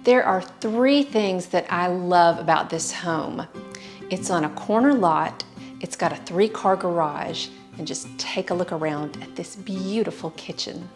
There are 3 things that I love about this home. It's on a corner lot, it's got a 3-car garage, and just take a look around at this beautiful kitchen.